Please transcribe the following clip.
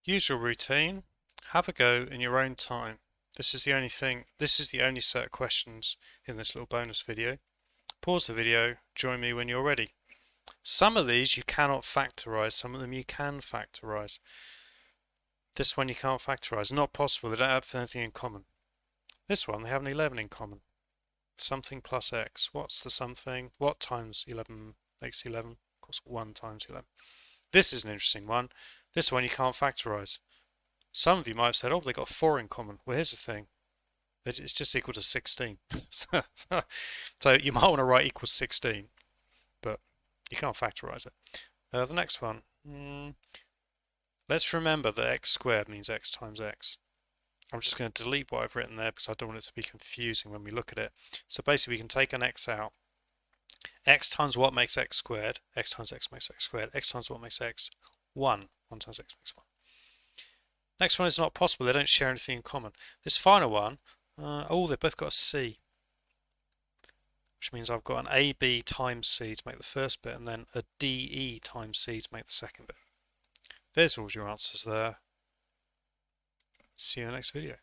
Use your routine, have a go in your own time. This is the only set of questions in this little bonus video. Pause the video, join me when you're ready. Some of these you cannot factorise, some of them you can factorise. This one you can't factorise, not possible, they don't have anything in common. This one, they have an 11 in common. Something plus x. What's the something? What times 11 makes 11? Of course, 1 times 11. This is an interesting one. This one you can't factorise. Some of you might have said, oh, they got 4 in common. Well, here's the thing. It's just equal to 16. So you might want to write equals 16, but you can't factorise it. The next one. Let's remember that x squared means x times x. I'm just going to delete what I've written there because I don't want it to be confusing when we look at it. So basically we can take an x out. X times what makes x squared? X times x makes x squared. X times what makes x? 1. 1 times x makes 1. Next one is not possible. They don't share anything in common. This final one, they've both got a c. Which means I've got an AB times c to make the first bit and then a DE times c to make the second bit. There's all your answers there. See you in the next video.